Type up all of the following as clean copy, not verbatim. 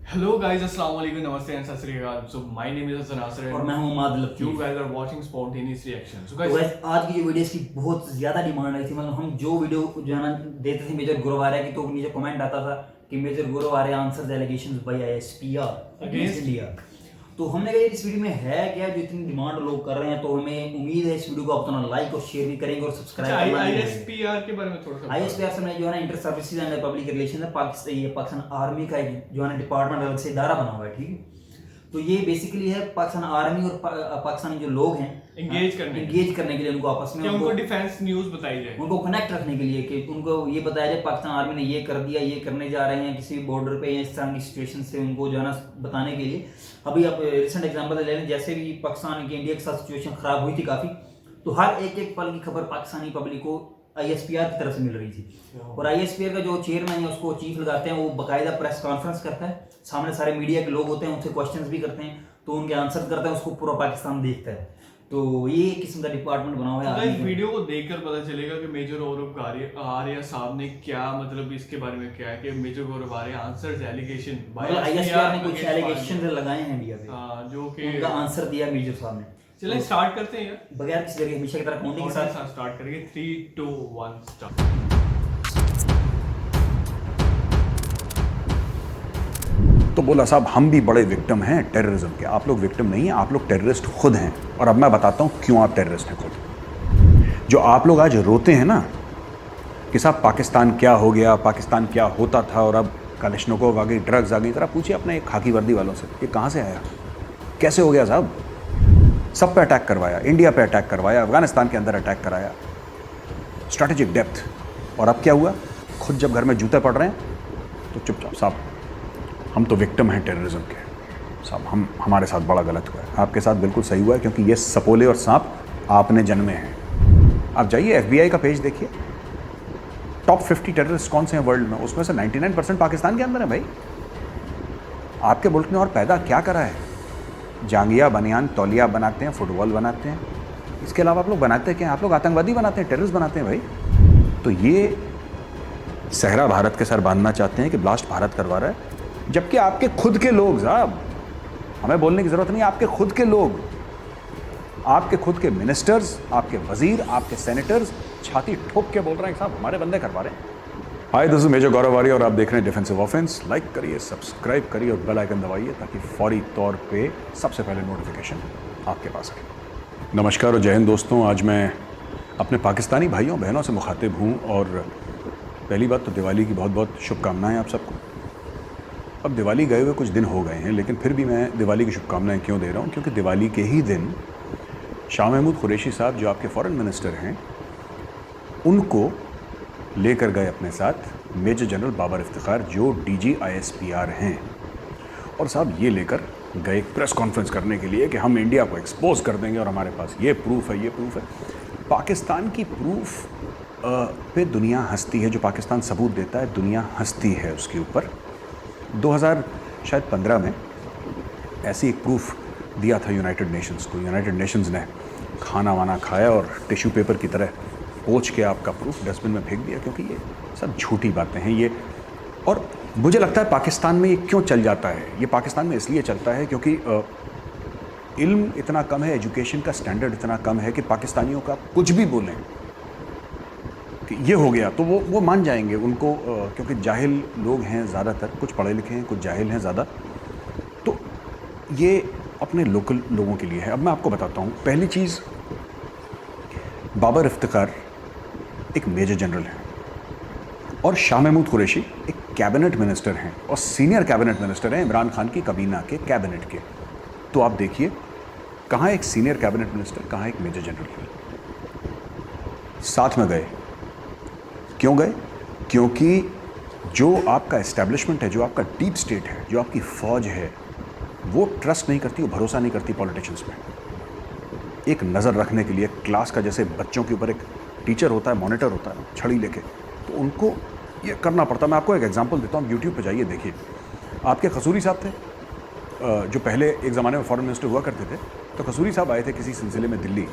Hello guys, Assalamu alaikum, namaste and sat sri akal. So my name is Hassan Nasser और and मैं हूँ मादल you Latif. guys are watching spontaneous reaction. So तो guys, guys, आज की जो video की बहुत ज़्यादा डिमांड आई थी। मतलब हम जो वीडियो जो है ना देते थे मेजर गुरुवार की, तो नीचे कमेंट आता था कि मेजर गुरुवार answers allegations by ISPR against India. तो हमने कहा इस वीडियो में है क्या जो इतनी डिमांड लोग कर रहे हैं, तो हमें उम्मीद है इस वीडियो को आप अपना लाइक और शेयर भी करेंगे और सब्सक्राइब करना नहीं भूलेंगे। ISPR के बारे में थोड़ा सा आईएसपीआर से मैं जो है ना inter services and public relation है, पाकिस्तान आर्मी का एक जो है ना डिपार्टमेंट अलग से इदारा बना हुआ है, ठीक है। तो ये बेसिकली है पाकिस्तान आर्मी और पाकिस्तानी जो लोग हैं एंगेज करने के लिए उनको आपस में उनको डिफेंस न्यूज़ बताई जाए, उनको कनेक्ट रखने के लिए कि उनको ये बताया जाए पाकिस्तान आर्मी ने ये कर दिया, ये करने जा रहे हैं किसी भी बॉर्डर पे या इस तरह की सिचुएशन से उनको जो है ना बताने के लिए। अभी आप रिसेंट एग्जांपल ले लें, जैसे भी पाकिस्तान की इंडिया के साथ सिचुएशन खराब हुई थी काफ़ी, तो हर एक पल की खबर पाकिस्तानी पब्लिक को आईएसपीआर की तरफ से मिल रही थी। और आईएसपीआर का जो चेयरमैन है उसको चीफ लगाते हैं, वो बाकायदा प्रेस कॉन्फ्रेंस करता है, सामने सारे मीडिया के लोग होते हैं, उनसे क्वेश्चंस भी करते हैं, तो उनके आंसर करता है, उसको पूरा पाकिस्तान देखता है। तो ये किस्म का डिपार्टमेंट बना हुआ है। तो वीडियो को देखकर पता चलेगा कि मेजर गौरव आर्या साहब ने क्या मतलब इसके बारे में क्या है कि major Gaurav Arya answers allegation by ISPR ने कुछ एलिगेशन लगाए हैं इंडिया पे, जो कि उनका आंसर दिया मेजर साहब ने। चलिए स्टार्ट करते हैं यार, बगैर किसी तरह हमेशा की तरह काउंटिंग के साथ स्टार्ट करेंगे। 3 2 1 स्टार्ट। तो बोला साहब हम भी बड़े विक्टिम हैं टेररिज्म के। आप लोग विक्टिम नहीं हैं, आप लोग टेररिस्ट खुद हैं। और अब मैं बताता हूँ क्यों आप टेररिस्ट हैं खुद। जो आप लोग आज रोते हैं ना कि साहब पाकिस्तान क्या हो गया, पाकिस्तान क्या होता था और अब कलिश्नकोव आ गई, ड्रग्स आ गई, जरा पूछिए अपने खाकी वर्दी वालों से ये कहाँ से आया, कैसे हो गया साहब। सब पे अटैक करवाया, इंडिया पे अटैक करवाया, अफगानिस्तान के अंदर अटैक कराया, स्ट्रैटेजिक डेप्थ। और अब क्या हुआ, खुद जब घर में जूते पड़ रहे हैं तो चुपचाप साहब हम तो विक्टिम हैं टेररिज्म के। साहब हमारे साथ बड़ा गलत हुआ है। आपके साथ बिल्कुल सही हुआ है, क्योंकि ये सपोले और सांप आपने जन्मे हैं। आप जाइए एफबीआई का पेज देखिए, टॉप 50 टेररिस्ट कौन से हैं वर्ल्ड में, उसमें से 99% पाकिस्तान के अंदर है भाई। आपके मुल्क ने और पैदा क्या करा है, जांगिया बनियान तौलिया बनाते हैं, फुटबॉल बनाते हैं, इसके अलावा आप लोग बनाते हैं क्या, आप लोग आतंकवादी बनाते हैं, टेररिस्ट बनाते हैं भाई। तो ये सहरा भारत के सर बांधना चाहते हैं कि ब्लास्ट भारत करवा रहा है, जबकि आपके खुद के लोग, साहब हमें बोलने की ज़रूरत नहीं, आपके खुद के लोग, आपके खुद के मिनिस्टर्स, आपके वजीर, आपके सेनेटर्स छाती ठोक के बोल रहे हैं साहब हमारे बंदे करवा रहे हैं। हाय, this is major Gaurav Arya और आप देख रहे हैं डिफेंसिव ऑफेंस। लाइक करिए, सब्सक्राइब करिए और बेल आइकन दबाइए ताकि फौरी तौर पे सबसे पहले नोटिफिकेशन आपके पास आए। नमस्कार और जय हिंद दोस्तों। आज मैं अपने पाकिस्तानी भाइयों बहनों से मुखातिब हूँ और पहली बात तो दिवाली की बहुत बहुत शुभकामनाएँ आप सबको। अब दिवाली गए हुए कुछ दिन हो गए हैं, लेकिन फिर भी मैं दिवाली की शुभकामनाएं क्यों दे रहा हूँ, क्योंकि दिवाली के ही दिन शाह महमूद कुरैशी साहब जो आपके फॉरेन मिनिस्टर हैं, उनको लेकर गए अपने साथ मेजर जनरल बाबर इफ्तिखार जो डीजी आईएसपीआर हैं। और साहब ये लेकर गए एक प्रेस कॉन्फ्रेंस करने के लिए कि हम इंडिया को एक्सपोज कर देंगे और हमारे पास ये प्रूफ है, ये प्रूफ है। पाकिस्तान की प्रूफ पे दुनिया हंसती है, जो पाकिस्तान सबूत देता है दुनिया हंसती है उसके ऊपर। 2015 में ऐसी एक प्रूफ दिया था यूनाइटेड नेशंस को। यूनाइटेड नेशंस ने खाना वाना खाया और टिश्यू पेपर की तरह पोंछ के आपका प्रूफ डस्टबिन में फेंक दिया, क्योंकि ये सब झूठी बातें हैं ये। और मुझे लगता है पाकिस्तान में ये क्यों चल जाता है, ये पाकिस्तान में इसलिए चलता है क्योंकि इल्म इतना कम है, एजुकेशन का स्टैंडर्ड इतना कम है कि पाकिस्तानियों का कुछ भी बोलें कि ये हो गया तो वो मान जाएंगे उनको, क्योंकि जाहिल लोग हैं ज़्यादातर, कुछ पढ़े लिखे हैं, कुछ जाहिल हैं ज़्यादा। तो ये अपने लोकल लोगों के लिए है। अब मैं आपको बताता हूँ। पहली चीज़, बाबर इफ्तिखार एक मेजर जनरल है और शाह महमूद कुरैशी एक कैबिनेट मिनिस्टर हैं और सीनियर कैबिनेट मिनिस्टर हैं इमरान खान की काबीना के कैबिनेट के। तो आप देखिए कहाँ एक सीनियर कैबिनेट मिनिस्टर, कहाँ एक मेजर जनरल साथ में गए। क्यों गए? क्योंकि जो आपका एस्टेब्लिशमेंट है, जो आपका डीप स्टेट है, जो आपकी फ़ौज है, वो ट्रस्ट नहीं करती, वो भरोसा नहीं करती पॉलिटिशियंस में। एक नज़र रखने के लिए क्लास का, जैसे बच्चों के ऊपर एक टीचर होता है, मॉनिटर होता है छड़ी लेके, तो उनको ये करना पड़ता है। मैं आपको एक एग्जांपल देता हूँ, यूट्यूब पे जाइए देखिए। आपके कसूरी साहब थे जो पहले एक ज़माने में फॉरेन मिनिस्टर हुआ करते थे। तो कसूरी साहब आए थे किसी सिलसिले में दिल्ली,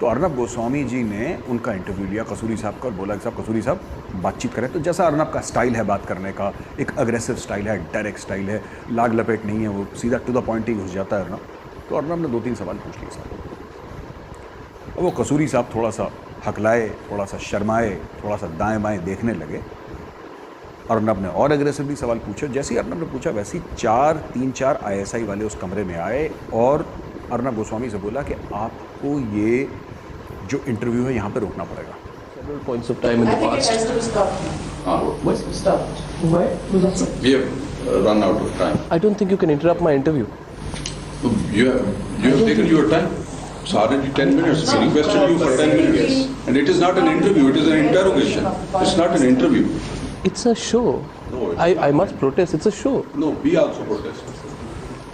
तो अर्नब गोस्वामी जी ने उनका इंटरव्यू लिया कसूरी साहब का और बोला कि साहब कसूरी साहब बातचीत करें। तो जैसा अर्नब का स्टाइल है बात करने का, एक अग्रेसिव स्टाइल है, डायरेक्ट स्टाइल है, लाग लपेट नहीं है, वो सीधा टू द पॉइंट ही घुस जाता है अर्नब। तो अर्नब ने 2-3 सवाल पूछ लिए साहब। और वो कसूरी साहब थोड़ा सा हकलाए, थोड़ा सा शर्माए, थोड़ा सा दाएं बाएं देखने लगे। अर्नब ने और एग्रेसिवली सवाल पूछे। जैसे ही अर्नब ने पूछा वैसे ही 3-4 ISI वाले उस कमरे में आए और अर्नब गोस्वामी से बोला कि आपको ये जो इंटरव्यू है यहाँ पे रोकना पड़ेगा। Several points of time in the I think it past. has to be stopped. What's stopped? Why? We have run out of time. I don't think you can interrupt my interview. You have taken your time. It's already 10 minutes. We requested you for 10 minutes. And it is not an interview, it is an interrogation. It's not an interview. It's a show. No, it's I must protest. It's a show. No, we also protest.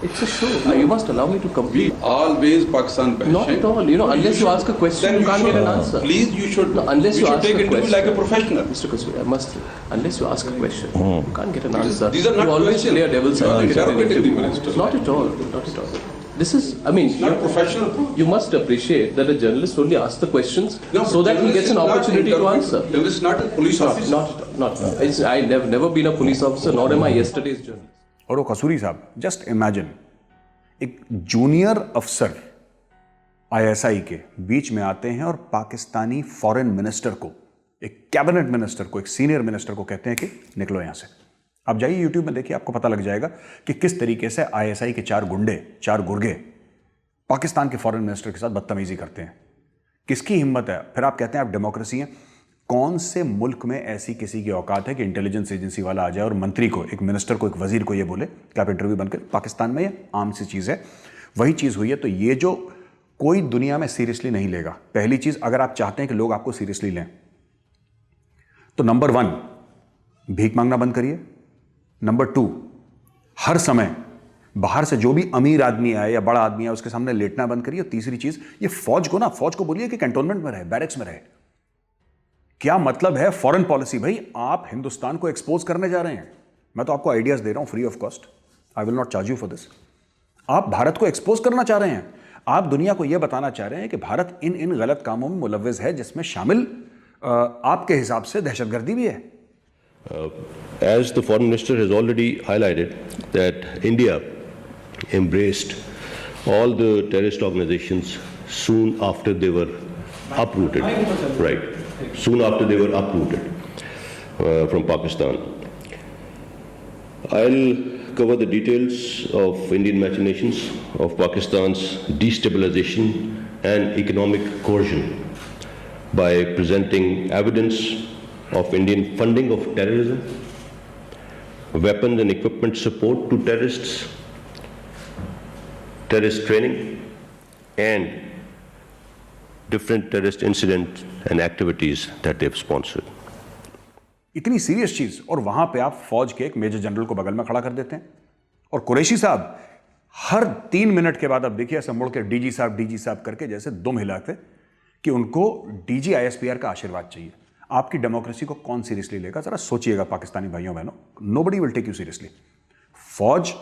It's a show. You must allow me to We complete. always Pakistan bashing. Not at all. You know, unless you ask a question, Then you can't should, get an answer. Please, you should. No, unless you you should ask take a interview question. like a professional. Mr. Kasuri, I must. Unless you ask a question, you can't get an answer. These are not you always questions. play a devil's advocate. in an interrogating the interview. minister. Not at all. Not at all. This is, I mean, It's not professional. you must appreciate that a journalist only asks the questions No, so that he journalist gets is an not opportunity to answer. Journalist is not a police officer. Not. I've never been a police officer, nor am I yesterday's journalist. और वो कसूरी साहब, just imagine एक junior अफसर ISI के बीच में आते हैं और पाकिस्तानी फॉरेन मिनिस्टर को, एक कैबिनेट मिनिस्टर को, एक सीनियर मिनिस्टर को कहते हैं कि निकलो यहां से। आप जाइए यूट्यूब में देखिए, आपको पता लग जाएगा कि किस तरीके से ISI के 4 गुंडे, 4 गुर्गे पाकिस्तान के फॉरेन मिनिस्टर के साथ बदतमीजी करते हैं। किसकी हिम्मत है? फिर आप कहते हैं आप डेमोक्रेसी हैं। कौन से मुल्क में ऐसी किसी की औकात है कि इंटेलिजेंस एजेंसी वाला आ जाए और मंत्री को, एक मिनिस्टर को, एक वजीर को ये बोले कि आप इंटरव्यू बंद करें? पाकिस्तान में ये आम सी चीज़ है। वही चीज़ हुई है। तो ये जो कोई दुनिया में सीरियसली नहीं लेगा। पहली चीज़, अगर आप चाहते हैं कि लोग आपको सीरियसली लें तो नंबर 1 भीख मांगना बंद करिए। नंबर 2, हर समय बाहर से जो भी अमीर आदमी आए या बड़ा आदमी आए उसके सामने लेटना बंद करिए। और तीसरी चीज़, ये फौज को बोलिए कि कैंटोनमेंट में रहे, बैरक्स में रहे। क्या मतलब है फॉरेन पॉलिसी? भाई आप हिंदुस्तान को एक्सपोज करने जा रहे हैं। मैं तो आपको आइडियाज दे रहा हूं free of cost. I will not charge you for this. आप भारत को एक्सपोज करना चाह रहे हैं। आप दुनिया को यह बताना चाह रहे हैं कि भारत इन गलत कामों में मुलव्विस है, जिसमें शामिल आपके हिसाब से दहशतगर्दी भी है। As the foreign minister has already highlighted that India embraced all the terrorist organizations soon after they were uprooted, right? Soon after they were uprooted from Pakistan. I'll cover the details of Indian machinations of Pakistan's destabilization and economic coercion by presenting evidence of Indian funding of terrorism, weapons and equipment support to terrorists, terrorist training, and different terrorist incidents and activities that they've sponsored. इतनी serious चीज, और वहां पे आप फौज के एक major general को बगल में खड़ा कर देते हैं। और कुरैशी साहब हर 3 मिनट के बाद आप देखिए ऐसे मुड़ के डीजी साहब करके जैसे दुम हिलाते कि उनको DG ISPR का आशीर्वाद चाहिए। आपकी डेमोक्रेसी को कौन सीरियसली लेगा? जरा सोचिएगा पाकिस्तानी भाइयों बहनों, nobody will take you seriously. फौज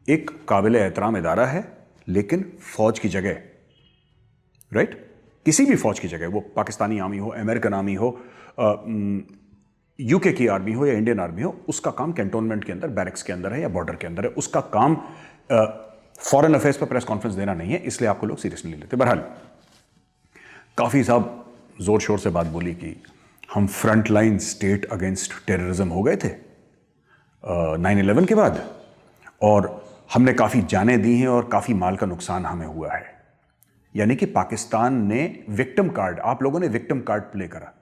एक काबिल एहतराम इदारा है, लेकिन फौज की जगह, राइट, किसी भी फौज की जगह, वो पाकिस्तानी आर्मी हो, अमेरिकन आर्मी हो, UK की आर्मी हो या इंडियन आर्मी हो, उसका काम कैंटोनमेंट के अंदर, बैरक्स के अंदर है या बॉर्डर के अंदर है। उसका काम फॉरेन अफेयर्स पर प्रेस कॉन्फ्रेंस देना नहीं है, इसलिए आपको लोग सीरियसली नहीं लेते। बहरहाल काफ़ी साहब जोर शोर से बात बोली कि हम front line state against terrorism हो गए थे 9/11 के बाद, और हमने काफ़ी जानें दी हैं और काफ़ी माल का नुकसान हमें हुआ है। यानी कि पाकिस्तान ने विक्टिम कार्ड, आप लोगों ने विक्टिम कार्ड प्ले करा।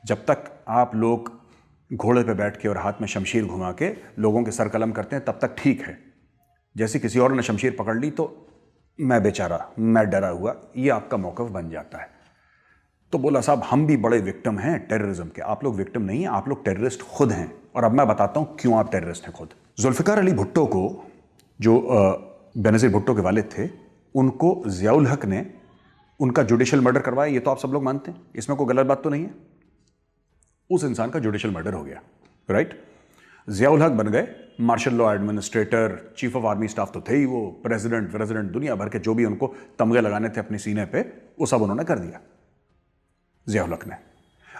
जब तक आप लोग घोड़े पे बैठ के और हाथ में शमशीर घुमा के लोगों के सर कलम करते हैं तब तक ठीक है। जैसे किसी और ने शमशीर पकड़ ली तो मैं बेचारा, मैं डरा हुआ, ये आपका मौक़िफ़ बन जाता है। तो बोला साहब हम भी बड़े विक्टिम हैं टेररिज्म के। आप लोग विक्टिम नहीं हैं, आप लोग टेररिस्ट खुद हैं, और अब मैं बताता हूं क्यों आप टेररिस्ट हैं खुद। जुल्फ़िकार अली भुट्टो को, जो बेनज़ीर भुट्टो के वालिद थे, उनको ज़ियाउल हक ने उनका जुडिशल मर्डर करवाया। ये तो आप सब लोग मानते हैं, इसमें कोई गलत बात तो नहीं है। उस इंसान का जुडिशल मर्डर हो गया, राइट। ज़ियाउल हक बन गए martial law administrator, chief of army staff तो थे ही वो, प्रेसिडेंट दुनिया भर के जो भी उनको तमगे लगाने थे अपने सीने पे, वो सब उन्होंने कर दिया ज़िया-उल हक ने।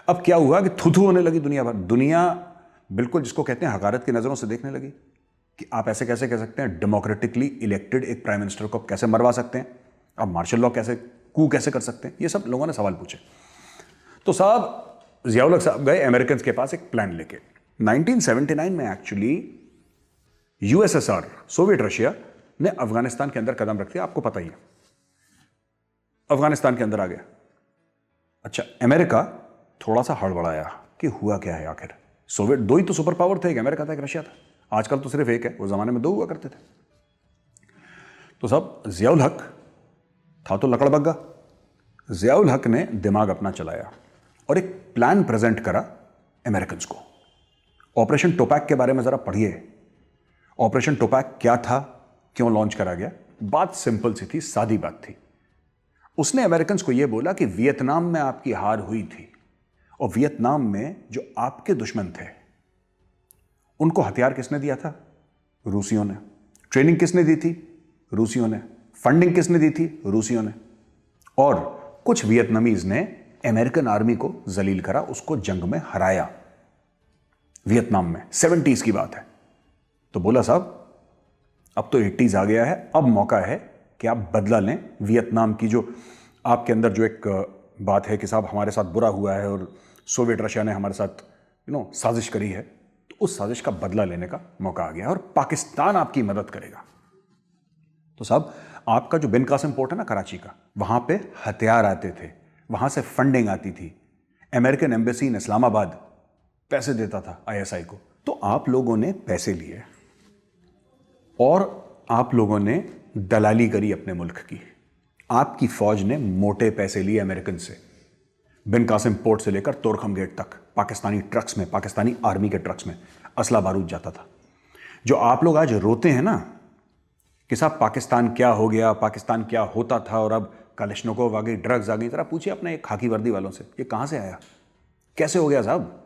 अब क्या हुआ कि थू होने लगी दुनिया भर, दुनिया बिल्कुल जिसको कहते हैं हकारत की नज़रों से देखने लगी कि आप ऐसे कैसे कह सकते हैं, डेमोक्रेटिकली इलेक्टेड एक प्राइम मिनिस्टर को कैसे मरवा सकते हैं, आप मार्शल लॉ कैसे कर सकते हैं, ये सब लोगों ने सवाल पूछे। तो साहब ज़िया-उल हक साहब गए अमेरिकन के पास एक प्लान लेके। 1979 में एक्चुअली यूएसएसआर, सोवियत रशिया ने अफगानिस्तान के अंदर कदम रख दिया, आपको पता ही है, अफगानिस्तान के अंदर आ गया। अच्छा, अमेरिका थोड़ा सा हड़बड़ाया कि हुआ क्या है आखिर। सोवियत, दो ही तो सुपर पावर थे, एक अमेरिका था एक रशिया था, आजकल तो सिर्फ एक है, उस जमाने में दो हुआ करते थे। तो साहब ज़िया-उल हक था तो लकड़बग्गा, ज़िया-उल हक ने दिमाग अपना चलाया और एक प्लान प्रेजेंट करा अमेरिकन को। ऑपरेशन टोपैक के बारे में जरा पढ़िए, ऑपरेशन टोपैक क्या था, क्यों लॉन्च करा गया। बात सिंपल सी थी, सादी बात थी। उसने अमेरिकन को यह बोला कि वियतनाम में आपकी हार हुई थी और वियतनाम में जो आपके दुश्मन थे उनको हथियार किसने दिया था? रूसियों ने। ट्रेनिंग किसने दी थी? रूसियों ने। फंडिंग किसने दी थी? रूसियों ने। और कुछ वियतनामीज ने अमेरिकन आर्मी को जलील करा, उसको जंग में हराया वियतनाम में। 70s की बात है। तो बोला साहब अब तो 80s आ गया है, अब मौका है कि आप बदला लें वियतनाम की, जो आपके अंदर जो एक बात है कि साहब हमारे साथ बुरा हुआ है और सोवियत रशिया ने हमारे साथ साजिश करी है, तो उस साजिश का बदला लेने का मौका आ गया और पाकिस्तान आपकी मदद करेगा। तो साहब आपका जो बिन कासिम पोर्ट है ना कराची का, वहां पे हथियार आते थे, वहां से फंडिंग आती थी, अमेरिकन एम्बेसी इन इस्लामाबाद पैसे देता था आईएसआई को। तो आप लोगों ने पैसे लिए और आप लोगों ने दलाली करी अपने मुल्क की। आपकी फौज ने मोटे पैसे लिए अमेरिकन से, बिन कासिम पोर्ट से लेकर तोरखम गेट तक पाकिस्तानी ट्रक्स में, पाकिस्तानी आर्मी के ट्रक्स में असला बारूद जाता था। जो आप लोग आज रोते हैं ना कि साहब पाकिस्तान क्या हो गया, पाकिस्तान क्या होता था और अब कलिश्नकोव आ गई, ड्रग्स आ गई, जरा पूछिए अपने एक खाकी वर्दी वालों से, ये कहां से आया, कैसे हो गया साहब।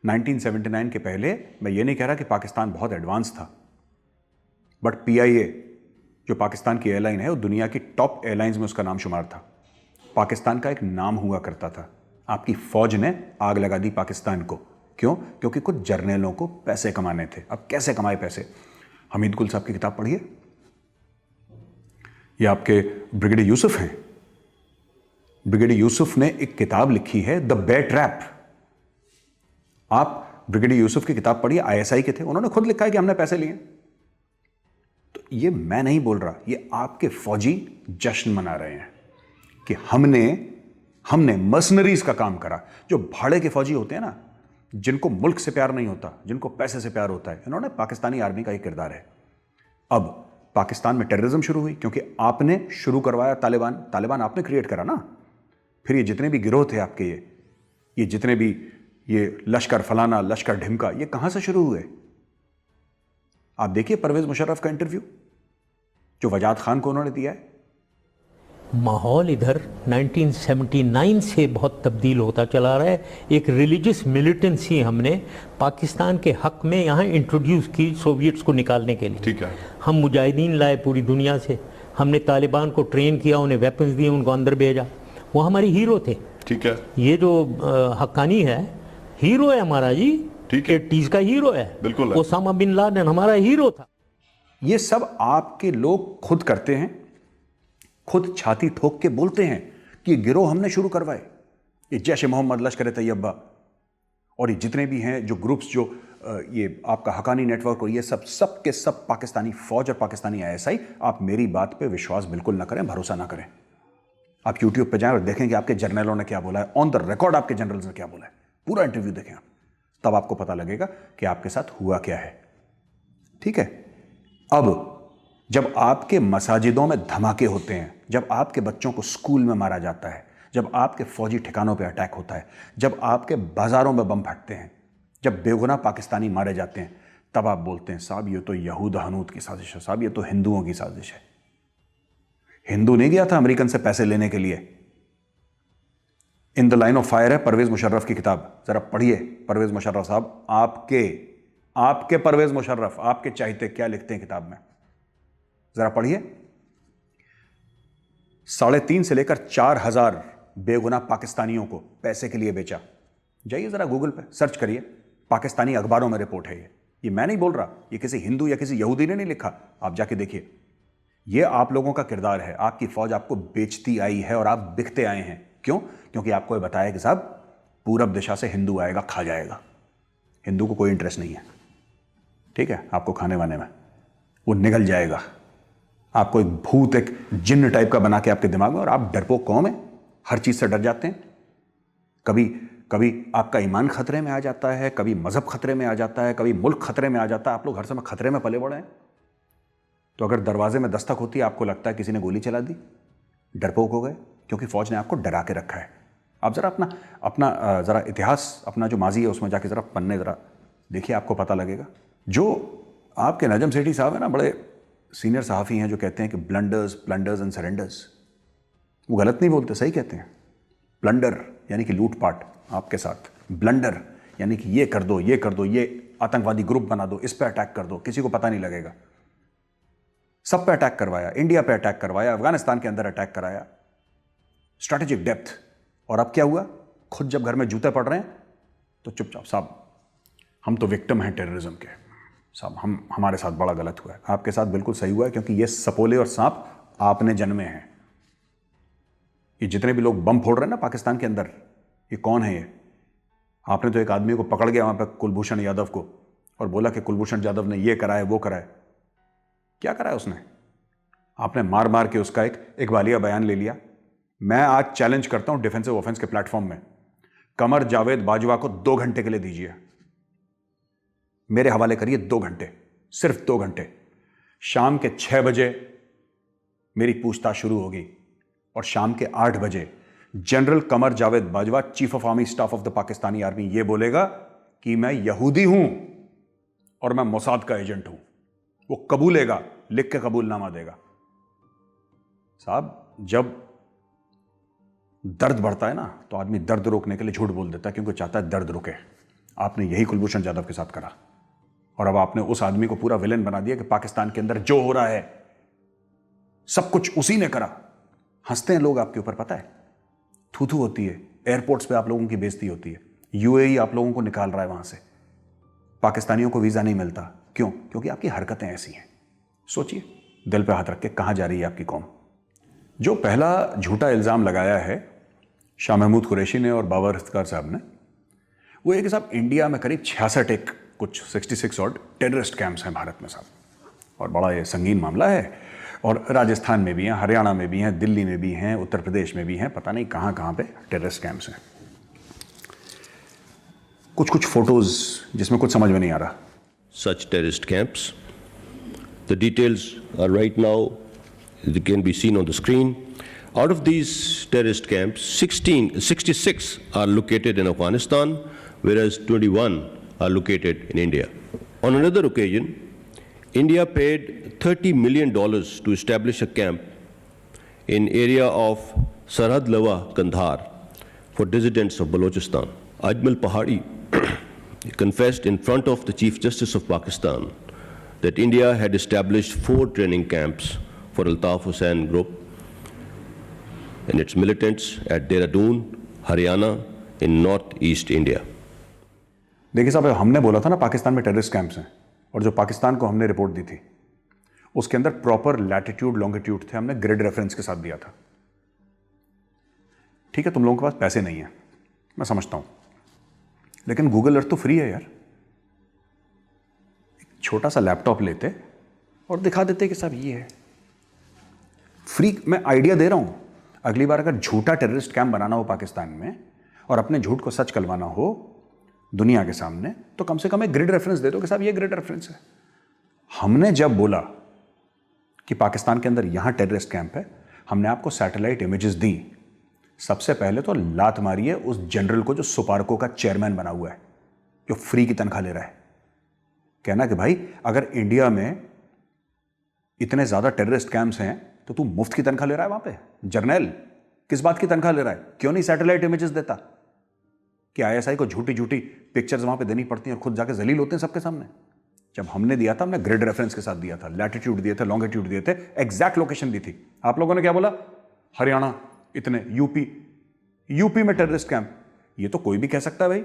1979 के पहले मैं ये नहीं कह रहा कि पाकिस्तान बहुत एडवांस था, बट PIA जो पाकिस्तान की एयरलाइन है वो दुनिया की टॉप एयरलाइंस में उसका नाम शुमार था। पाकिस्तान का एक नाम हुआ करता था। आपकी फौज ने आग लगा दी पाकिस्तान को, क्यों? क्योंकि कुछ जर्नलों को पैसे कमाने थे। अब कैसे कमाए पैसे? हमीद गुल साहब की किताब पढ़िए, ये आपके ब्रिगेडियर यूसुफ हैं, ब्रिगेडियर यूसुफ ने एक किताब लिखी है द बेयर ट्रैप। आप ब्रिगेडियर यूसुफ की किताब पढ़िए, ISI के थे, उन्होंने खुद लिखा है कि हमने पैसे लिए। तो ये मैं नहीं बोल रहा, ये आपके फौजी जश्न मना रहे हैं कि हमने मर्सनरीज का काम करा। जो भाड़े के फौजी होते हैं ना, जिनको मुल्क से प्यार नहीं होता, जिनको पैसे से प्यार होता है, इन्होंने पाकिस्तानी आर्मी का एक किरदार है। अब पाकिस्तान में टेररिज्म शुरू हुई क्योंकि आपने शुरू करवाया, तालिबान आपने क्रिएट करा ना। फिर ये जितने भी गिरोह थे आपके, ये जितने भी ये लश्कर फलाना, लश्कर ढिमका, ये कहां से शुरू हुए? आप देखिए परवेज मुशर्रफ का इंटरव्यू जो वजाद खान को उन्होंने दिया है। माहौल इधर 1979 से बहुत तब्दील होता चला रहा है। एक रिलीजियस मिलिटेंसी हमने पाकिस्तान के हक में यहाँ इंट्रोड्यूस की सोवियट्स को निकालने के लिए। ठीक है। हम मुजाहिदीन लाए पूरी दुनिया से, हमने तालिबान को ट्रेन किया, उन्हें वेपन्स दिए, उनको अंदर भेजा, वो हमारे हीरो थे। ठीक है। ये जो हक्कानी है, हीरो है हमारा जी, ठीक है, 80s का हीरो है, बिल्कुल। ओसामा बिन लादेन हमारा हीरो था। ये सब आपके लोग खुद करते हैं, खुद छाती ठोक के बोलते हैं कि ये गिरोह हमने शुरू करवाए, ये जैश मोहम्मद, लश्कर तैयबा और ये जितने भी हैं जो ग्रुप्स, जो ये आपका हकानी नेटवर्क और ये सब के सब पाकिस्तानी फौज और पाकिस्तानी ISI। आप मेरी बात पे विश्वास बिल्कुल ना करें, भरोसा ना करें। आप YouTube पे जाएं और देखें कि आपके जनरलों ने क्या बोला है, ऑन द रिकॉर्ड आपके जनरल्स ने क्या बोला है, पूरा इंटरव्यू देखें आप, तब आपको पता लगेगा कि आपके साथ हुआ क्या है। ठीक है। अब जब आपके मसाजिदों में धमाके होते हैं, जब आपके बच्चों को स्कूल में मारा जाता है, जब आपके फौजी ठिकानों पे अटैक होता है, जब आपके बाजारों में बम फटते हैं, जब बेगुनाह पाकिस्तानी मारे जाते हैं, तब आप बोलते हैं साहब ये तो यहूद हनूद की साजिश है, साहब ये तो हिंदुओं की साजिश है। हिंदू नहीं गया था अमेरिकन से पैसे लेने के लिए। In the line of fire है परवेज मुशर्रफ की किताब, जरा पढ़िए। परवेज मुशर्रफ साहब आपके आपके परवेज मुशर्रफ, आपके चाहते क्या लिखते हैं किताब में, जरा पढ़िए। 3.5 से लेकर 4,000 बेगुनाह पाकिस्तानियों को पैसे के लिए बेचा। जाइए जरा गूगल पे सर्च करिए, पाकिस्तानी अखबारों में रिपोर्ट है ये मैं नहीं बोल रहा, ये किसी हिंदू या किसी यहूदी ने नहीं लिखा, आप जाके देखिए। ये आप लोगों का किरदार है, आपकी फौज आपको बेचती आई है और आप बिकते आए हैं। क्यों? क्योंकि आपको ये बताया कि साहब पूरब दिशा से हिंदू आएगा, खा जाएगा। हिंदू को कोई इंटरेस्ट नहीं है, ठीक है, आपको खाने वाने में, वो निगल जाएगा। आपको एक भूत, एक जिन्न टाइप का बना के आपके दिमाग में, और आप डरपोक कौम है, हर चीज से डर जाते हैं। कभी आपका ईमान खतरे में आ जाता है, कभी मजहब खतरे में आ जाता है, कभी मुल्क खतरे में आ जाता है। आप लोग हर समय खतरे में पले बड़े हैं। तो अगर दरवाजे में दस्तक होती है, आपको लगता है किसी ने गोली चला दी, डरपोक हो गए, क्योंकि फौज ने आपको डरा के रखा है। आप जरा अपना जरा इतिहास, अपना जो माजी है उसमें जाके जरा पन्ने जरा देखिए, आपको पता लगेगा। जो आपके नजम सेठी साहब है ना, बड़े सीनियर सहाफ़ी हैं, जो कहते हैं कि ब्लंडर्स, प्लंडर्स एंड सरेंडर्स, वो गलत नहीं बोलते, सही कहते हैं। प्लंडर यानी कि लूटपाट आपके साथ, ब्लंडर यानी कि ये कर दो, ये कर दो, ये आतंकवादी ग्रुप बना दो, इस पे अटैक कर दो, किसी को पता नहीं लगेगा। सब पे अटैक करवाया, इंडिया पे अटैक करवाया, अफगानिस्तान के अंदर अटैक कराया, स्ट्रैटेजिक डेप्थ। और अब क्या हुआ? खुद जब घर में जूते पड़ रहे हैं तो चुपचाप, साहब हम तो विक्टिम हैं टेररिज्म के, साहब हमारे साथ बड़ा गलत हुआ है। आपके साथ बिल्कुल सही हुआ है, क्योंकि ये सपोले और सांप आपने जन्मे हैं। ये जितने भी लोग बम फोड़ रहे हैं ना पाकिस्तान के अंदर, ये कौन है? ये आपने तो एक आदमी को पकड़ गया वहां पर, कुलभूषण यादव को, और बोला कि कुलभूषण यादव ने ये करा है, वो करा है। क्या करा है उसने? आपने मार मार के उसका एक वालिया बयान ले लिया। मैं आज चैलेंज करता हूं डिफेंसिव ऑफेंस के प्लेटफॉर्म में, कमर जावेद बाजवा को 2 घंटे के लिए दीजिए, मेरे हवाले करिए 2 घंटे, सिर्फ 2 घंटे। शाम के 6 बजे मेरी पूछताछ शुरू होगी और शाम के 8 बजे general Qamar Javed Bajwa, chief of army staff of the Pakistani army, यह बोलेगा कि मैं यहूदी हूं और मैं मोसाद का एजेंट हूं। वो कबूलेगा, लिख के कबूलनामा देगा। साहब जब दर्द बढ़ता है ना, तो आदमी दर्द रोकने के लिए झूठ बोल देता है, क्योंकि चाहता है दर्द रुके। आपने यही कुलभूषण यादव के साथ करा, और अब आपने उस आदमी को पूरा विलेन बना दिया कि पाकिस्तान के अंदर जो हो रहा है सब कुछ उसी ने करा। हंसते हैं लोग आपके ऊपर, पता है, थू-थू होती है, एयरपोर्ट्स पे आप लोगों की बेइज्जती होती है, यूएई आप लोगों को निकाल रहा है वहां से, पाकिस्तानियों को वीजा नहीं मिलता। क्यों? क्योंकि आपकी हरकतें ऐसी हैं। सोचिए, दिल पे हाथ रख के, कहां जा रही है आपकी कौम? जो पहला झूठा इल्जाम लगाया है शाह महमूद कुरैशी ने और बाबर इफ्तिकार साहब ने, वो एक साहब इंडिया में करीब 66 और टेररिस्ट कैंप्स हैं भारत में साहब, और बड़ा ये संगीन मामला है। और राजस्थान में भी हैं, हरियाणा में भी हैं, दिल्ली में भी हैं, उत्तर प्रदेश में भी हैं, पता नहीं कहाँ कहाँ पे टेररिस्ट कैंप्स हैं। कुछ फोटोज जिसमें कुछ समझ में नहीं आ रहा। Such terrorist camps. The details are right now, they can be seen on the screen. Out of these terrorist camps, 66 are located in Afghanistan, whereas 21 are located in India. On another occasion, India paid $30 million to establish a camp in area of Sarhad Lawa, Kandhar, for dissidents of Balochistan. Ajmal Pahari confessed in front of the Chief Justice of Pakistan that India had established 4 training camps for Altaf Hussain Group and its militants at Dehradun, Haryana, in northeast India. देखिए साहब, हमने बोला था ना पाकिस्तान में terrorist camps हैं, और जो पाकिस्तान को हमने रिपोर्ट दी थी उसके अंदर प्रॉपर लैटिट्यूड लॉन्गिट्यूड थे, हमने ग्रिड रेफरेंस के साथ दिया था। ठीक है, तुम लोगों के पास पैसे नहीं है, मैं समझता हूं, लेकिन गूगल अर्थ तो फ्री है यार। एक छोटा सा लैपटॉप लेते और दिखा देते कि साहब ये है फ्री। मैं आइडिया दे रहा हूं, अगली बार अगर झूठा टेररिस्ट कैंप बनाना हो पाकिस्तान में और अपने झूठ को सच करवाना हो दुनिया के सामने, तो कम से कम एक ग्रिड रेफरेंस दे दो कि साहब ये ग्रिड रेफरेंस है। हमने जब बोला कि पाकिस्तान के अंदर यहां टेररिस्ट कैंप है, हमने आपको सैटेलाइट इमेजेस दी। सबसे पहले तो लात मारिए उस जनरल को जो सुपारको का चेयरमैन बना हुआ है, जो फ्री की तनख्वाह ले रहा है। कहना कि भाई अगर इंडिया में इतने ज्यादा टेररिस्ट कैंप्स हैं तो तू मुफ्त की तनख्वाह ले रहा है वहां पे? जर्नैल किस बात की तनख्वाह ले रहा है? क्यों नहीं सैटेलाइट इमेजेस देता कि आईएसआई को झूठी झूठी पिक्चर्स वहां पे देनी पड़ती हैं और खुद जाके जलील होते हैं सबके सामने? जब हमने दिया था, हमने ग्रिड रेफरेंस के साथ दिया था, लैटिट्यूड दिए थे, लॉन्गिट्यूड दिए थे, एग्जैक्ट लोकेशन दी थी। आप लोगों ने क्या बोला? हरियाणा इतने, यूपी में टेररिस्ट कैंप। ये तो कोई भी कह सकता है भाई।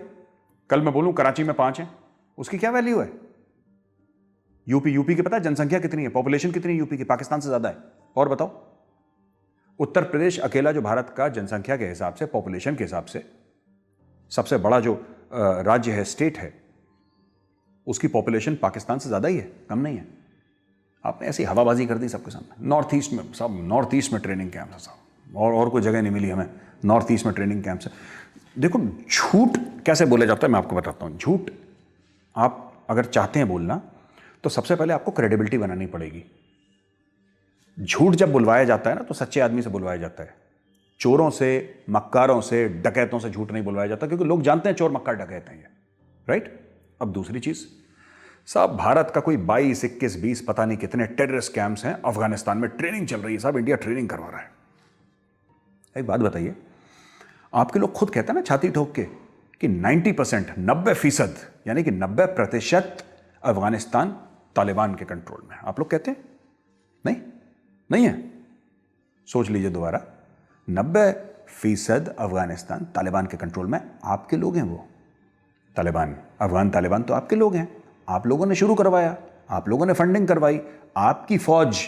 कल मैं बोलूं कराची में 5 हैं, उसकी क्या वैल्यू है? यूपी के पता है जनसंख्या कितनी है, पॉपुलेशन कितनी है यूपी की? पाकिस्तान से ज्यादा है। और बताओ, उत्तर प्रदेश अकेला जो भारत का जनसंख्या के हिसाब से, पॉपुलेशन के हिसाब से सबसे बड़ा जो राज्य है, स्टेट है, उसकी पॉपुलेशन पाकिस्तान से ज्यादा ही है, कम नहीं है। आपने ऐसी हवाबाजी कर दी सबके सामने। नॉर्थ ईस्ट में ट्रेनिंग कैंप है साहब, और कोई जगह नहीं मिली हमें। नॉर्थ ईस्ट में ट्रेनिंग कैंप है। देखो, झूठ कैसे बोला जाता है मैं आपको बताता हूं। झूठ आप अगर चाहते हैं बोलना, तो सबसे पहले आपको क्रेडिबिलिटी बनानी पड़ेगी। झूठ जब बुलवाया जाता है ना, तो सच्चे आदमी से बुलवाया जाता है। चोरों से, मक्कारों से, डकैतों से झूठ नहीं बुलवाया जाता, क्योंकि लोग जानते हैं चोर मक्कार डकैत हैं ये, राइट। अब दूसरी चीज साहब, भारत का कोई 22, 21, 20 पता नहीं कितने टेररिस्ट कैंप्स हैं अफगानिस्तान में, ट्रेनिंग चल रही है साहब, इंडिया ट्रेनिंग करवा रहा है। एक बात बताइए, आपके लोग खुद कहते हैं ना छाती ठोक के कि 90%, 90% यानी कि 90% अफगानिस्तान तालिबान के कंट्रोल में। आप लोग कहते हैं नहीं है। सोच लीजिए दोबारा, 90% अफगानिस्तान तालिबान के कंट्रोल में। आपके लोग हैं वो तालिबान, अफगान तालिबान तो आपके लोग हैं। आप लोगों ने शुरू करवाया, आप लोगों ने फंडिंग करवाई, आपकी फौज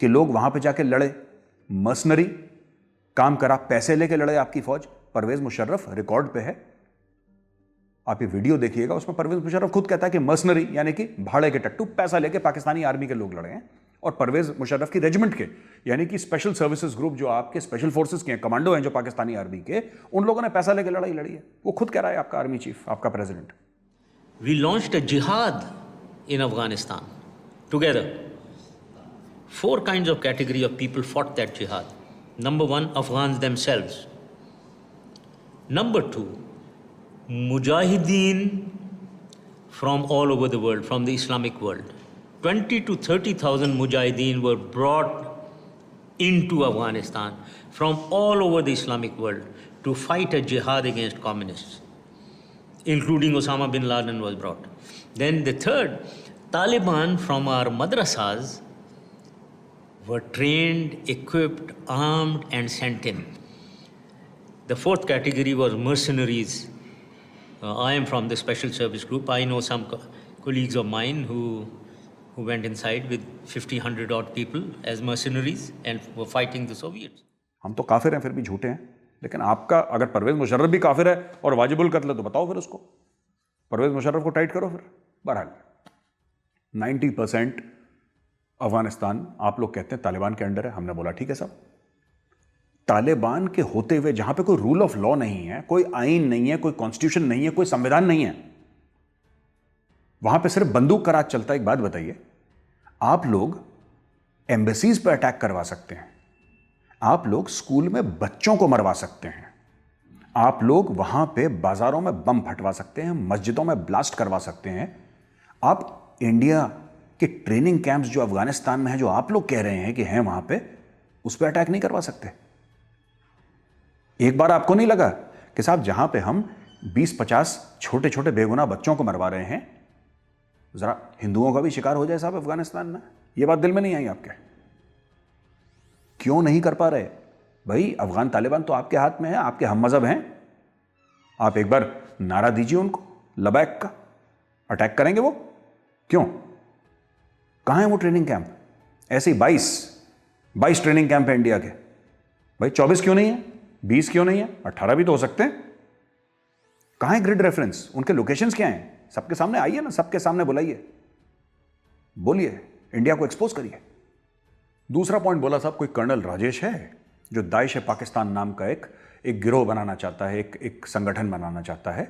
के लोग वहां पे जाके लड़े, मर्सनरी काम करा, पैसे लेके लड़े आपकी फौज। परवेज मुशर्रफ रिकॉर्ड पे है, आप ये वीडियो देखिएगा, उसमें परवेज मुशर्रफ खुद कहता है कि मर्सनरी यानी कि भाड़े के टट्टू, पैसा लेके पाकिस्तानी आर्मी के लोग लड़े हैं। और परवेज मुशर्रफ की रेजिमेंट के, यानी कि स्पेशल सर्विसेज ग्रुप जो आपके स्पेशल फोर्सेस के हैं, कमांडो हैं जो पाकिस्तानी आर्मी के, उन लोगों ने पैसा लेके लड़ाई लड़ी है। वो खुद कह रहा है आपका आर्मी चीफ, आपका president. We launched a jihad in Afghanistan together. 4 kinds of category of people fought that jihad. Number 1, Afghans themselves. Number 2, Mujahideen from all over the world, from the Islamic world. 20 to 30,000 Mujahideen were brought into Afghanistan from all over the Islamic world to fight a jihad against communists, including Osama bin Laden was brought. Then the third, Taliban from our madrasas were trained, equipped, armed and sent in. The 4th category was mercenaries. I am from the special service group. I know some colleagues of mine who went inside with 50-100 odd people as mercenaries and were fighting the Soviets. हम तो काफिर हैं फिर भी झूठे हैं। लेकिन आपका अगर परवेज मुशर्रफ भी काफिर है और वाजिबुल कत्ल, तो बताओ फिर उसको, परवेज मुशर्रफ को टाइट करो फिर। बहरहाल 90% अफगानिस्तान आप लोग कहते हैं तालिबान के अंडर है। हमने बोला ठीक है साहब, तालिबान के होते हुए जहां पे कोई रूल ऑफ लॉ नहीं है, कोई आईन नहीं है, कोई कॉन्स्टिट्यूशन नहीं है, कोई संविधान नहीं है, वहां पे सिर्फ बंदूक का राज चलता है। एक बात बताइए, आप लोग एम्बेसीज पर अटैक करवा सकते हैं, आप लोग स्कूल में बच्चों को मरवा सकते हैं, आप लोग वहां पे बाजारों में बम फटवा सकते हैं, मस्जिदों में ब्लास्ट करवा सकते हैं। आप इंडिया के ट्रेनिंग कैंप्स जो अफगानिस्तान में है, जो आप लोग कह रहे हैं कि हैं वहां पे, उस पर अटैक नहीं करवा सकते। एक बार आपको नहीं लगा कि साहब जहां पे हम 20-50 छोटे छोटे बेगुनाह बच्चों को मरवा रहे हैं, जरा हिंदुओं का भी शिकार हो जाए साहब अफगानिस्तान में? ये बात दिल में नहीं आई आपके? क्यों नहीं कर पा रहे भाई? अफगान तालिबान तो आपके हाथ में है, आपके हम मजहब हैं। आप एक बार नारा दीजिए उनको लबैक का, अटैक करेंगे वो? क्यों? कहां है वो ट्रेनिंग कैंप? ऐसे ही 22 ट्रेनिंग कैंप है इंडिया के भाई। 24 क्यों नहीं है? 20 क्यों नहीं है? 18 भी तो हो सकते हैं। कहां है ग्रिड रेफरेंस? उनके लोकेशंस क्या हैं? सबके सामने आइए ना, सबके सामने बुलाइए, बोलिए, इंडिया को एक्सपोज करिए। दूसरा पॉइंट बोला साहब, कोई कर्नल राजेश है जो दाइश पाकिस्तान नाम का एक गिरोह बनाना चाहता है, एक संगठन बनाना चाहता है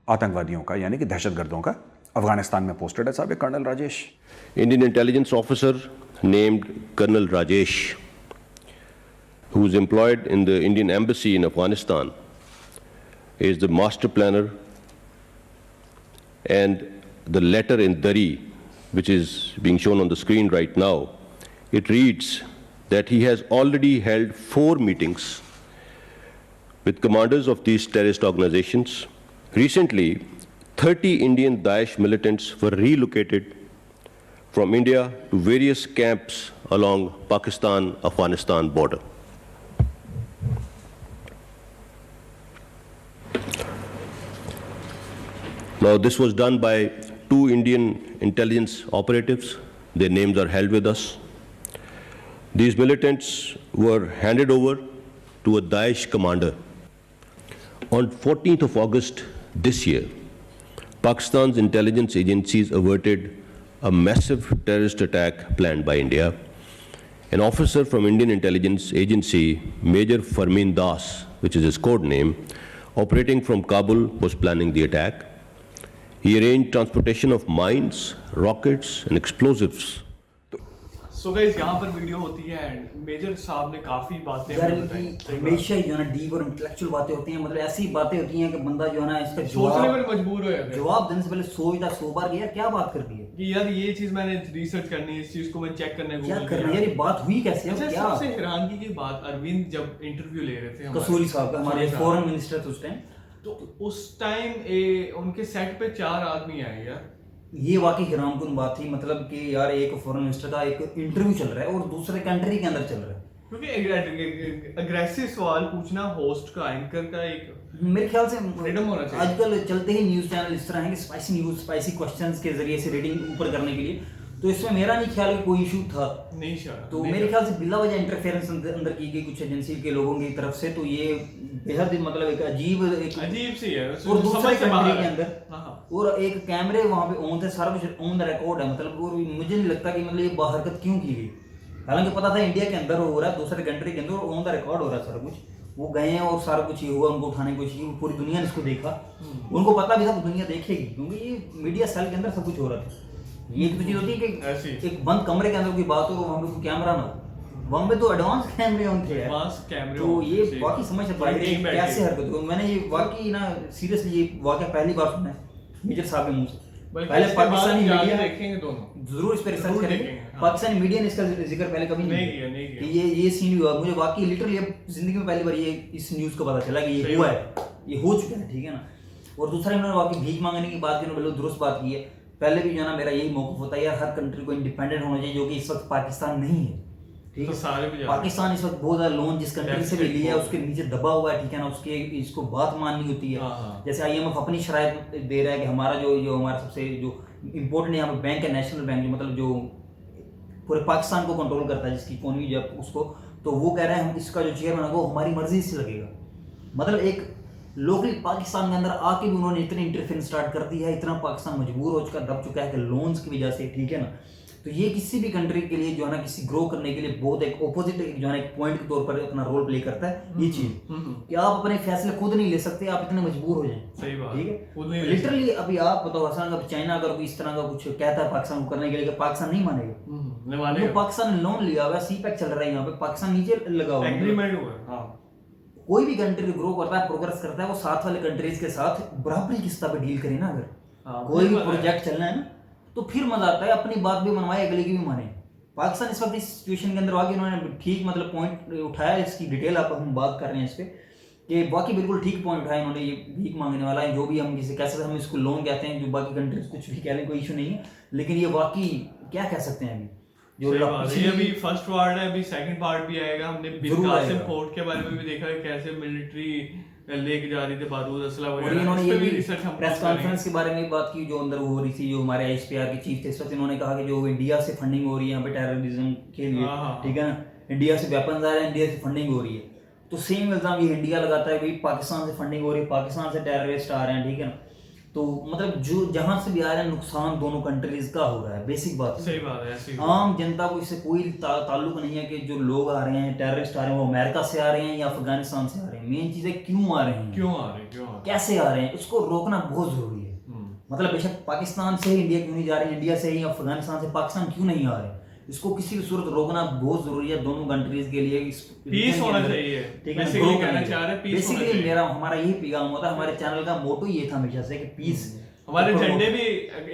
आतंकवादियों का, यानी कि दहशतगर्दों का। अफगानिस्तान में पोस्टेड है साहब एक colonel Rajesh. Indian intelligence officer named Colonel Rajesh, who is employed in the Indian embassy in Afghanistan, is the master planner, and the letter in Dari, which is being shown on the screen right now, it reads that he has already held 4 meetings with commanders of these terrorist organizations. Recently, 30 Indian Daesh militants were relocated from India to various camps along Pakistan-Afghanistan border. Now, this was done by 2 Indian intelligence operatives. Their names are held with us. These militants were handed over to a Daesh commander. On 14th of August this year, Pakistan's intelligence agencies averted a massive terrorist attack planned by India. An officer from Indian intelligence agency, Major Farmin Das, which is his code name, operating from Kabul, was planning the attack. He arranged transportation of mines, rockets and explosives. So guys यहाँ पर video होती है and major साहब ने काफी बातें यार हमें इनकी बताई। हमेशा ही जो है ना डीप और इंटेलेक्चुअल बातें होती हैं, मतलब ऐसी बातें होती हैं कि बंदा जो है ना इसका सोचने पर मजबूर हो जाता है जवाब देने से पहले सोचता 100 बार कि यार क्या बात कर दी है, कि यार ये चीज मैंने रिसर्च करनी है, इस चीज को मैं चेक करने क्या Google करना है, किया। यार ये बात हुई कैसे है, अच्छा, क्या सबसे हैरानगी की बात, अरविंद जब इंटरव्यू ले रहे थे कसूरी साहब का, हमारे कसूरी फॉरेन मिनिस्टर थे उस टाइम, तो उस टाइम उनके सेट पे 4 आदमी आए यार। ये वाकई हैरानकुन बात थी, मतलब कि यार एक फॉरेन मिनिस्टर का एक इंटरव्यू चल रहा है और दूसरे कंट्री के अंदर चल रहा है। क्योंकि अग्रेसिव सवाल पूछना होस्ट का, एंकर का एक मेरे ख्याल से फ्रीडम होना चाहिए। आजकल चलते ही न्यूज चैनल इस तरह हैं कि स्पाइसी न्यूज, स्पाइसी क्वेश्चंस के जरिए से रेटिंग ऊपर करने के लिए, तो इसमें मेरा नहीं ख्याल कि कोई इशू था, नहीं शायद तो मेरे ख्याल से बिला वजह इंटरफेरेंस अंदर की गई कुछ एजेंसी के लोगों की तरफ से, तो ये बेहद ही मतलब एक अजीब सी है और दूसरे कंट्री के अंदर हाँ। और एक कैमरे वहाँ पे ऑन थे, सारा कुछ ऑन द रिकॉर्ड है, मतलब और मुझे नहीं लगता कि मतलब ये हरकत क्यों की गई, हालांकि पता था इंडिया के अंदर हो रहा है, दूसरे कंट्री के अंदर ऑन द रिकॉर्ड हो रहा है सारा कुछ, वो गए हैं और सारा कुछ ये हुआ, उनको उठाने की कोशिश की, पूरी दुनिया ने इसको देखा, उनको पता भी था दुनिया देखेगी, क्योंकि ये मीडिया सेल के अंदर सब कुछ हो रहा था। ये तो चीज होती है कि एक बंद कमरे के अंदर कोई बात हो, वहाँ पे कोई कैमरा ना हो, वहाँ पे तो एडवांस कैमरे ऑन थे, तो ये वाकई समझ सकता है कैसे हरकत हो। मैंने ये वाकई ना सीरियसली ये वाकई पहली बार सुना है मेजर साहब के मुंह से। पहले पाकिस्तानी मीडिया देखेंगे दोनों, जरूर इस पर रिसर्च करेंगे, हाँ। पाकिस्तानी मीडिया ने इसका जिक्र पहले कभी नहीं किया कि ये सीन हुआ। मुझे वाकई लिटरली जिंदगी में पहली बार ये इस न्यूज़ का पता चला कि ये हुआ है, ये हो चुका है, ठीक है ना। और दूसरा इन्होंने वाकई भीख मांगने की बात की, उन्होंने बिल्कुल दुरुस्त बात की है। पहले भी जो है ना मेरा यही मौक़िफ़ होता है यार, हर कंट्री को इंडिपेंडेंट होना चाहिए, जो कि इस वक्त पाकिस्तान नहीं है, ठीक है। पाकिस्तान इस वक्त बहुत ज़्यादा लोन जिस कंट्री से भी लिया है उसके नीचे दबा हुआ है, ठीक है ना, उसके इसको बात माननी होती है। जैसे IMF अपनी शराइत दे रहा है कि हमारा जो हमारा सबसे जो इम्पोर्टेंट यहाँ पे बैंक है, नेशनल बैंक, जो मतलब जो पूरे पाकिस्तान को कंट्रोल करता है, जिसकी इकोनॉमी जब उसको, तो वो कह रहे हैं हम इसका जो चेयरमैन है वो हमारी मर्जी से लगेगा। मतलब एक लोकली पाकिस्तान के अंदर आके भी उन्होंने इतनी इंटरफेरेंस स्टार्ट कर दी है, इतना पाकिस्तान मजबूर हो चुका, दब चुका है कि लोन्स की वजह से, ठीक है ना। तो ये किसी भी कंट्री के लिए जो है ना, किसी ग्रो करने के लिए बहुत एक ऑपोजिट जो है एक पॉइंट के तौर पर अपना रोल प्ले करता है ये चीज, कि आप अपने फैसले खुद नहीं ले सकते, आप इतने मजबूर हो जाए, सही बात, ठीक है। लिटरली अभी आप बताओ हसन, अगर चाइना अगर इस तरह का कुछ कहता है पाकिस्तान को करने के लिए, पाकिस्तान नहीं मानेगा। पाकिस्तान ने लोन लिया हुआ, CPEC चल रहा है यहाँ पे, पाकिस्तान नीचे लगा हुआ है। कोई भी कंट्री ग्रो करता है, प्रोग्रेस करता है, वो साथ वाले कंट्रीज के साथ बराबरी की स्तर पे डील करे ना। अगर कोई भी प्रोजेक्ट चलना है ना, तो फिर मजा आता है, अपनी बात भी मनवाए, अगले की भी माने। पाकिस्तान इस वक्त इस सिचुएशन के अंदर आके उन्होंने ठीक मतलब पॉइंट उठाया, इसकी डिटेल आप हम बात कर रहे हैं इस पे, कि बाकी बिल्कुल ठीक पॉइंट उठाया इन्होंने। ये भीख मांगने वाला है, जो भी हम किसी कैसे हम इसको लोन कहते हैं, जो बाकी कंट्रीज कुछ भी कह लें, कोई इशू नहीं है, लेकिन ये वाकई क्या कह सकते हैं अभी ये अभी फर्स्ट पार्ट है, अभी सेकंड पार्ट भी आएगा। हमने बिन कासिम फोर्ट के बारे में भी देखा है, कैसे मिलिट्री लेके जा रही थी बारूद असला वगैरह। और इन्होंने ये भी प्रेस कॉन्फ्रेंस के बारे में बात की जो अंदर हो रही थी, जो हमारे ISPR के चीफ थे इस वक्त, इन्होंने कहा कि जो इंडिया से फंडिंग हो रही है यहाँ पे टेररिज्म के लिए, ठीक है ना, इंडिया से वेपन्स आ रहे हैं, इंडिया से फंडिंग हो रही है, तो सेम इल्जाम ये इंडिया लगाता है भाई पाकिस्तान से फंडिंग हो रही है, पाकिस्तान से टेररिस्ट आ रहे हैं, ठीक है ना। तो मतलब जो जहां से भी आ रहे हैं, नुकसान दोनों कंट्रीज का हो रहा है, बेसिक बात। सही बात है, ऐसी आम जनता को इससे कोई ताल्लुक नहीं है कि जो लोग आ रहे हैं, टेररिस्ट आ रहे हैं, वो अमेरिका से आ रहे हैं या अफगानिस्तान से आ रहे हैं। मेन चीज है क्यों आ रहे हैं, कैसे आ रहे हैं, इसको रोकना बहुत जरूरी है। मतलब बेशक पाकिस्तान से इंडिया क्यों नहीं जा रहे, इंडिया से ही अफगानिस्तान से पाकिस्तान क्यों नहीं आ रहे, इसको किसी भी सूरत रोकना बहुत जरूरी है दोनों कंट्रीज के लिए। पीस होना चाहिए, बेसिकली कहना चाह रहे हैं, पीस होना चाहिए। मेरा हमारा यही पैगाम होता है, हमारे चैनल का मोटो ये था हमेशा से कि पीस। हमारे झंडे भी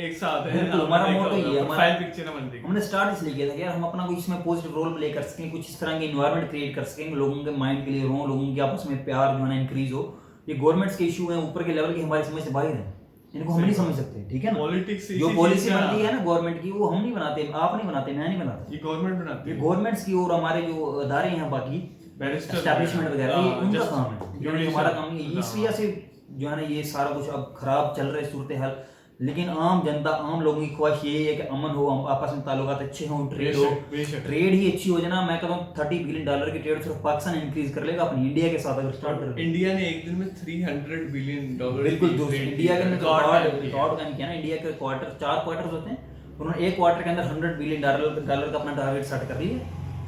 एक साथ है, हमारा मोटो ये है, फाइल पिक्चर है। हमने स्टार्ट इसलिए किया था कि यार हम अपना कुछ इसमें पॉजिटिव रोल प्ले कर सकें, कुछ इस तरह के एनवायरनमेंट क्रिएट कर सकें, लोगों के माइंड क्लियर हो, लोगों के आपस में प्यार जो है ना इंक्रीज हो। ये गवर्नमेंट्स के इशू हैं ऊपर के लेवल के, हमारी समझ से बाहर हैं, इनको हम नहीं समझ सकते, ठीक है ना। पॉलिटिक्स जो पॉलिसी बनती है ना गवर्नमेंट की, वो हम नहीं बनाते, आप नहीं बनाते, मैं नहीं बनाता, ये गवर्नमेंट बनाती ये है, गवर्नमेंट्स की और हमारे जो अदारे हैं बाकी बैरिस्टर एस्टैब्लिशमेंट वगैरह, ये उनका just काम है, ये judicial, हमारा काम नहीं है। इस वजह से जो है ना ये सारा कुछ अब खराब चल रहा है सूरत हाल। लेकिन आम जनता, आम लोगों की ख्वाहिश यही है कि अमन हो, आपस में ताल्लुकात अच्छे हों, ट्रेड हो, बेशक। ट्रेड ही अच्छी हो जाए ना। मैं कहता हूँ $30 बिलियन की ट्रेड सिर्फ पाकिस्तान इंक्रीज कर लेगा अपनी इंडिया के साथ अगर स्टार्ट कर दे। इंडिया ने एक दिन में $300 बिलियन बिल्कुल दोस्त, इंडिया के अंदर रिकॉर्ड का नहीं किया ना। इंडिया के क्वार्टर 4 क्वार्टर्स होते हैं, उन्होंने एक क्वार्टर के अंदर $100 बिलियन का अपना टारगेट सेट कर लिया।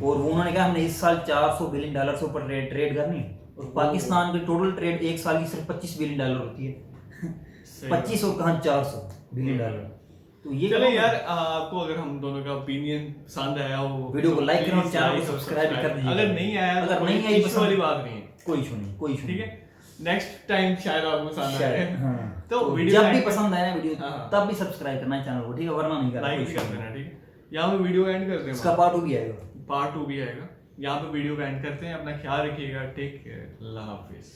और वो उन्होंने कहा हमने इस साल $400 बिलियन से ऊपर ट्रेड करनी है। और पाकिस्तान की टोटल ट्रेड एक साल की सिर्फ $25 बिलियन होती है। 25 और कहाँ $400 बिलियन। तो ये चलो यार, आपको अगर हम दोनों का ओपिनियन पसंद आया हो, वीडियो को लाइक करो, चैनल को सब्सक्राइब कर दीजिए। अगर नहीं आया, अगर नहीं आई इशू वाली बात नहीं है, कोई इशू नहीं, कोई इशू ठीक है। नेक्स्ट टाइम शायद आपको पसंद आए, हाँ। तो तो वीडियो जब भी पसंद आए ना वीडियो, हाँ। तब भी सब्सक्राइब करना है चैनल को, ठीक है, वरना नहीं करना। लाइक भी कर देना, ठीक है। यहाँ पे वीडियो एंड करते हैं, इसका पार्ट 2 भी आएगा, पार्ट 2 भी आएगा। यहाँ पे वीडियो एंड करते हैं। अपना ख्याल रखिएगा, टेक केयर, अल्लाह हाफिज।